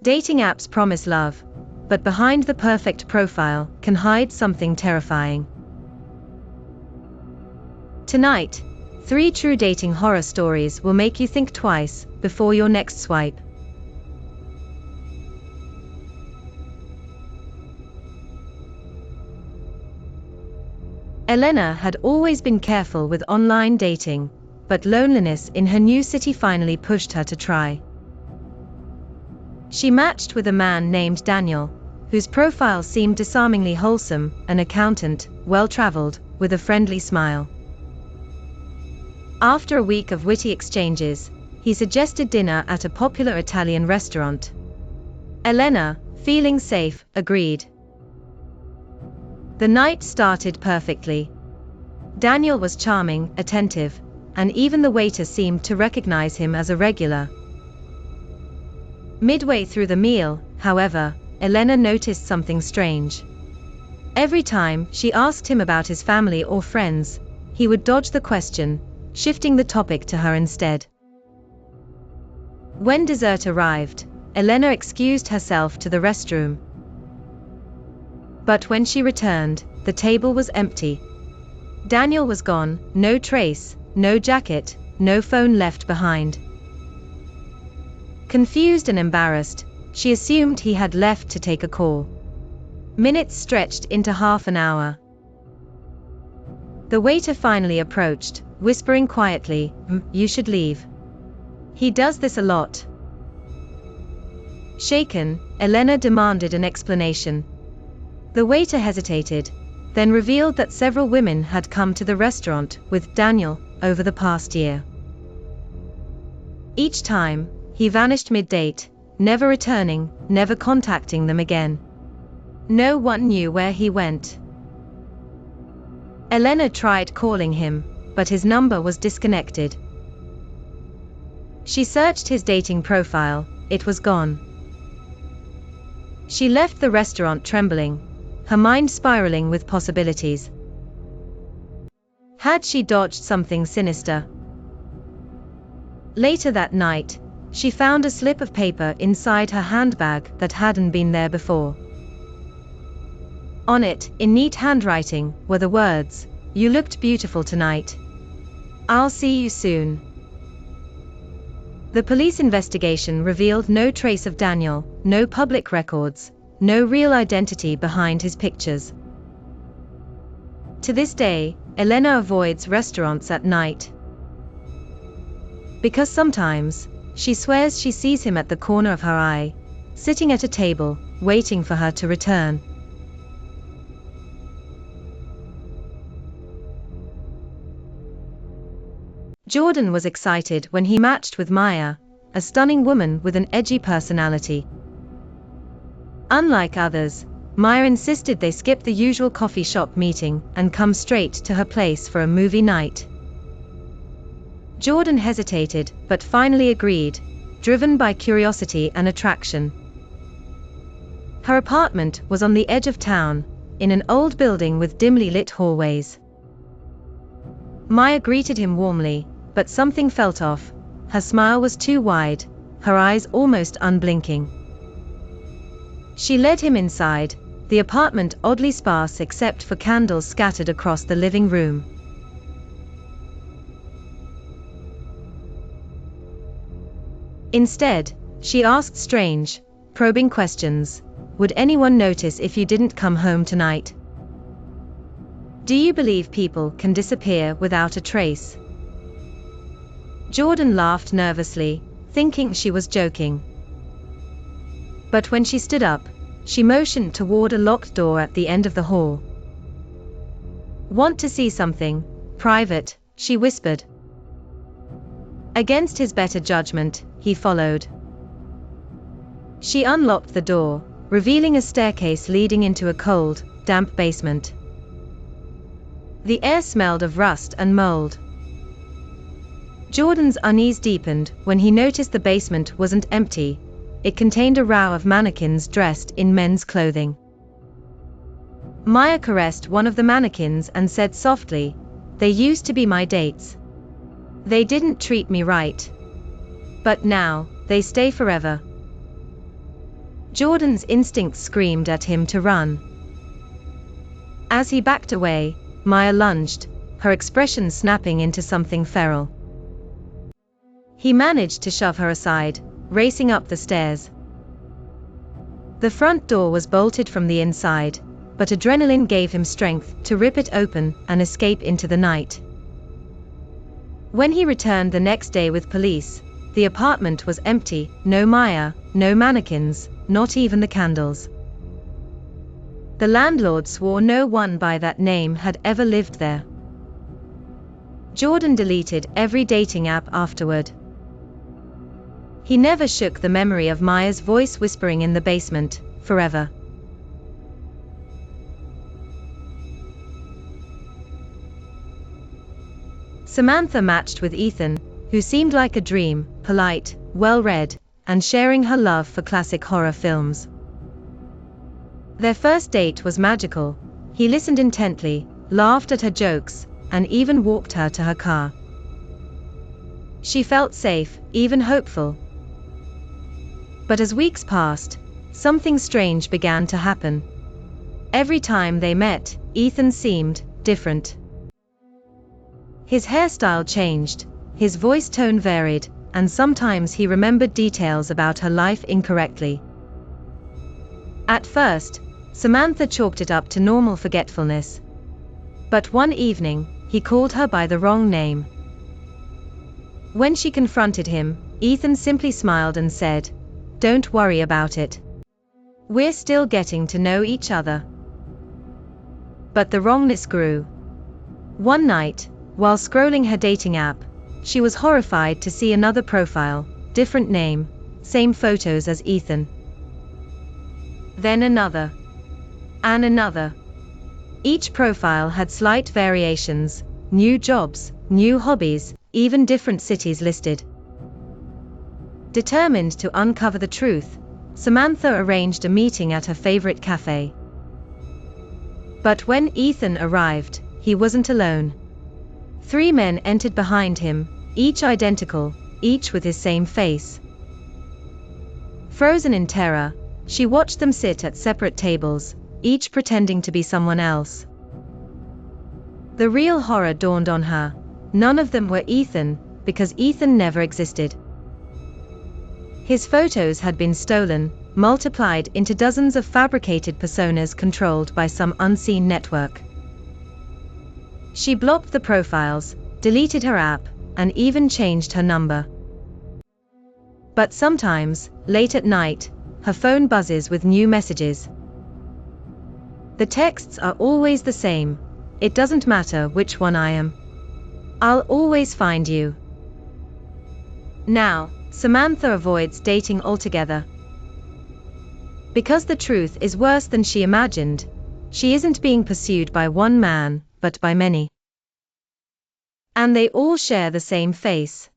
Dating apps promise love, but behind the perfect profile can hide something terrifying. Tonight, 3 true dating horror stories will make you think twice before your next swipe. Elena had always been careful with online dating, but loneliness in her new city finally pushed her to try. She matched with a man named Daniel, whose profile seemed disarmingly wholesome, an accountant, well-traveled, with a friendly smile. After a week of witty exchanges, he suggested dinner at a popular Italian restaurant. Elena, feeling safe, agreed. The night started perfectly. Daniel was charming, attentive, and even the waiter seemed to recognize him as a regular. Midway through the meal, however, Elena noticed something strange. Every time she asked him about his family or friends, he would dodge the question, shifting the topic to her instead. When dessert arrived, Elena excused herself to the restroom. But when she returned, the table was empty. Daniel was gone, no trace, no jacket, no phone left behind. Confused and embarrassed, she assumed he had left to take a call. Minutes stretched into half an hour. The waiter finally approached, whispering quietly, "You should leave. He does this a lot." Shaken, Elena demanded an explanation. The waiter hesitated, then revealed that several women had come to the restaurant with Daniel over the past year. Each time, he vanished mid-date, never returning, never contacting them again. No one knew where he went. Elena tried calling him, but his number was disconnected. She searched his dating profile, it was gone. She left the restaurant trembling, her mind spiraling with possibilities. Had she dodged something sinister? Later that night, she found a slip of paper inside her handbag that hadn't been there before. On it, in neat handwriting, were the words, "You looked beautiful tonight. I'll see you soon." The police investigation revealed no trace of Daniel, no public records, no real identity behind his pictures. To this day, Elena avoids restaurants at night. Because sometimes, she swears she sees him at the corner of her eye, sitting at a table, waiting for her to return. Jordan was excited when he matched with Maya, a stunning woman with an edgy personality. Unlike others, Maya insisted they skip the usual coffee shop meeting and come straight to her place for a movie night. Jordan hesitated, but finally agreed, driven by curiosity and attraction. Her apartment was on the edge of town, in an old building with dimly lit hallways. Maya greeted him warmly, but something felt off. Her smile was too wide, her eyes almost unblinking. She led him inside, the apartment oddly sparse except for candles scattered across the living room. Instead, she asked strange, probing questions. Would anyone notice if you didn't come home tonight? Do you believe people can disappear without a trace? Jordan laughed nervously, thinking she was joking. But when she stood up, she motioned toward a locked door at the end of the hall. Want to see something private? She whispered. Against his better judgment, he followed. She unlocked the door, revealing a staircase leading into a cold, damp basement. The air smelled of rust and mold. Jordan's unease deepened when he noticed the basement wasn't empty. It contained a row of mannequins dressed in men's clothing. Maya caressed one of the mannequins and said softly, "They used to be my dates. They didn't treat me right. But now, they stay forever." Jordan's instincts screamed at him to run. As he backed away, Maya lunged, her expression snapping into something feral. He managed to shove her aside, racing up the stairs. The front door was bolted from the inside, but adrenaline gave him strength to rip it open and escape into the night. When he returned the next day with police, the apartment was empty, no Maya, no mannequins, not even the candles. The landlord swore no one by that name had ever lived there. Jordan deleted every dating app afterward. He never shook the memory of Maya's voice whispering in the basement, forever. Samantha matched with Ethan, who seemed like a dream, polite, well-read, and sharing her love for classic horror films. Their first date was magical. He listened intently, laughed at her jokes, and even walked her to her car. She felt safe, even hopeful. But as weeks passed, something strange began to happen. Every time they met, Ethan seemed different. His hairstyle changed, his voice tone varied, and sometimes he remembered details about her life incorrectly. At first, Samantha chalked it up to normal forgetfulness. But one evening, he called her by the wrong name. When she confronted him, Ethan simply smiled and said, "Don't worry about it. We're still getting to know each other." But the wrongness grew. One night, while scrolling her dating app, she was horrified to see another profile, different name, same photos as Ethan. Then another. And another. Each profile had slight variations, new jobs, new hobbies, even different cities listed. Determined to uncover the truth, Samantha arranged a meeting at her favorite cafe. But when Ethan arrived, he wasn't alone. 3 men entered behind him, each identical, each with his same face. Frozen in terror, she watched them sit at separate tables, each pretending to be someone else. The real horror dawned on her. None of them were Ethan, because Ethan never existed. His photos had been stolen, multiplied into dozens of fabricated personas controlled by some unseen network. She blocked the profiles, deleted her app, and even changed her number. But sometimes, late at night, her phone buzzes with new messages. The texts are always the same. "It doesn't matter which one I am. I'll always find you." Now, Samantha avoids dating altogether. Because the truth is worse than she imagined. She isn't being pursued by one man, but by many. And they all share the same face.